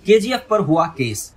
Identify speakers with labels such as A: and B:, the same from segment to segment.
A: KGF पर हुआ case.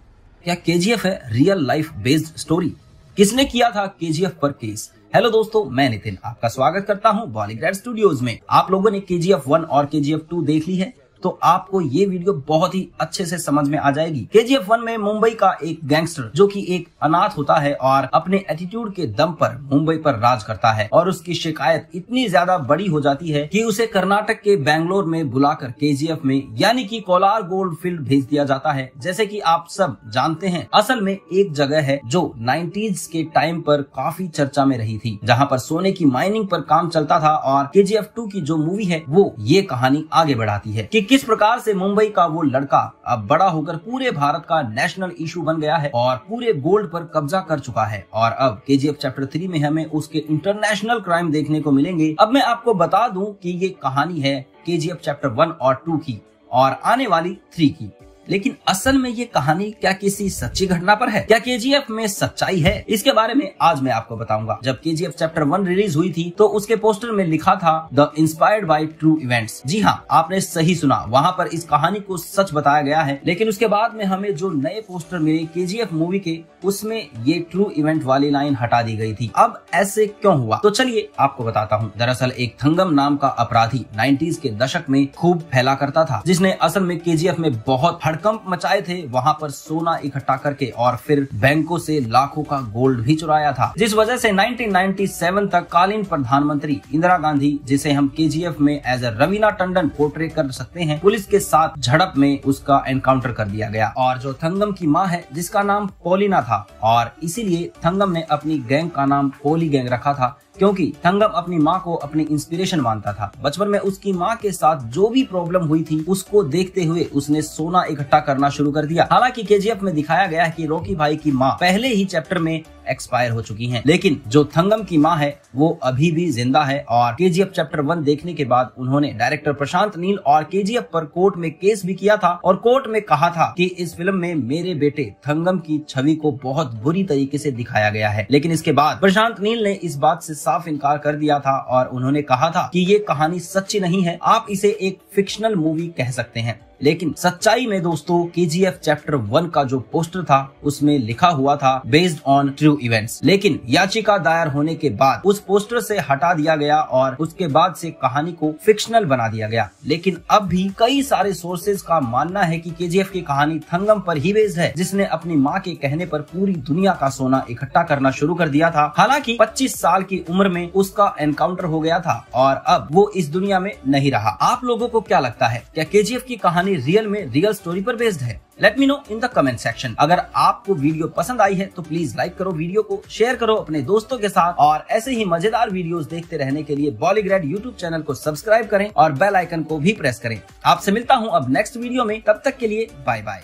A: क्या केजीएफ है रियल लाइफ बेस्ड स्टोरी? किसने किया था केजीएफ पर केस? हेलो दोस्तों, मैं नितिन आपका स्वागत करता हूं बॉलीग्रेड स्टूडियोज में। आप लोगों ने केजीएफ 1 और केजीएफ 2 देख ली है तो आपको ये वीडियो बहुत ही अच्छे से समझ में आ जाएगी। केजीएफ 1 में मुंबई का एक गैंगस्टर जो कि एक अनाथ होता है और अपने एटीट्यूड के दम पर मुंबई पर राज करता है और उसकी शिकायत इतनी ज्यादा बड़ी हो जाती है कि उसे कर्नाटक के बैंगलोर में बुलाकर केजीएफ में यानी कि कोलार गोल्ड फील्ड भेज दिया जाता है। जैसे कि आप सब जानते हैं, असल में एक जगह है जो 90s के टाइम पर काफी चर्चा में रही थी, जहाँ पर सोने की माइनिंग पर काम चलता था। और केजीएफ 2 की जो मूवी है वो ये कहानी आगे बढ़ाती है कि किस प्रकार से मुंबई का वो लड़का अब बड़ा होकर पूरे भारत का नेशनल इशू बन गया है और पूरे गोल्ड पर कब्जा कर चुका है। और अब केजीएफ चैप्टर 3 में हमें उसके इंटरनेशनल क्राइम देखने को मिलेंगे। अब मैं आपको बता दूं कि ये कहानी है केजीएफ चैप्टर 1 और 2 की और आने वाली 3 की। लेकिन असल में ये कहानी क्या किसी सच्ची घटना पर है? क्या केजीएफ में सच्चाई है? इसके बारे में आज मैं आपको बताऊंगा। जब केजीएफ चैप्टर 1 रिलीज हुई थी तो उसके पोस्टर में लिखा था the inspired by true events. जी हाँ, आपने सही सुना, वहाँ पर इस कहानी को सच बताया गया है। लेकिन उसके बाद में हमें जो नए पोस्टर मिले केजीएफ मूवी के, उसमें ये ट्रू इवेंट वाली लाइन हटा दी गई थी। अब ऐसे क्यों हुआ? तो चलिए आपको बताता हूँ। दरअसल एक थंगम नाम का अपराधी 90s के दशक में खूब फैला करता था, जिसने असल में केजीएफ में बहुत कंप मचाए थे। वहां पर सोना इकट्ठा करके और फिर बैंकों से लाखों का गोल्ड भी चुराया था, जिस वजह से 1997 तक कालीन प्रधानमंत्री इंदिरा गांधी, जिसे हम केजीएफ में as a Raveena Tandon portray कर सकते हैं, पुलिस के साथ झड़प में उसका एनकाउंटर कर दिया गया। और जो थंगम की माँ है जिसका नाम पोलिना था, और इसीलिए थंगम ने अपनी गैंग का नाम पोली गैंग रखा था, क्योंकि थंगम अपनी माँ को अपनी इंस्पिरेशन मानता था। बचपन में उसकी माँ के साथ जो भी प्रॉब्लम हुई थी उसको देखते हुए उसने सोना इकट्ठा करना शुरू कर दिया। हालांकि केजीएफ में दिखाया गया है कि रॉकी भाई की माँ पहले ही चैप्टर में एक्सपायर हो चुकी हैं, लेकिन जो थंगम की माँ है वो अभी भी जिंदा है। और केजीएफ चैप्टर 1 देखने के बाद उन्होंने डायरेक्टर प्रशांत नील और केजीएफ पर कोर्ट में केस भी किया था और कोर्ट में कहा था कि इस फिल्म में मेरे बेटे थंगम की छवि को बहुत बुरी तरीके से दिखाया गया है। लेकिन इसके बाद प्रशांत नील ने इस बात से साफ इनकार कर दिया था और उन्होंने कहा था कि ये कहानी सच्ची नहीं है, आप इसे एक फिक्शनल मूवी कह सकते हैं। लेकिन सच्चाई में दोस्तों, केजीएफ चैप्टर 1 का जो पोस्टर था उसमें लिखा हुआ था बेस्ड ऑन ट्रू इवेंट्स। लेकिन याचिका दायर होने के बाद उस पोस्टर से हटा दिया गया और उसके बाद से कहानी को फिक्शनल बना दिया गया। लेकिन अब भी कई सारे सोर्सेज का मानना है कि केजीएफ की कहानी थंगम पर ही बेस्ड है, जिसने अपनी माँ के कहने पर पूरी दुनिया का सोना इकट्ठा करना शुरू कर दिया था। हालांकि 25 साल की उम्र में उसका एनकाउंटर हो गया था और अब वो इस दुनिया में नहीं रहा। आप लोगों को क्या लगता है, क्या केजीएफ की कहानी रियल में रियल स्टोरी पर बेस्ड है? Let me know in the comment section. अगर आपको वीडियो पसंद आई है तो प्लीज लाइक करो, वीडियो को शेयर करो अपने दोस्तों के साथ और ऐसे ही मजेदार वीडियोस देखते रहने के लिए बॉलीग्रेड यूट्यूब चैनल को सब्सक्राइब करें और बेल आइकन को भी प्रेस करें। आपसे मिलता हूं अब नेक्स्ट वीडियो में, तब तक के लिए बाय बाय।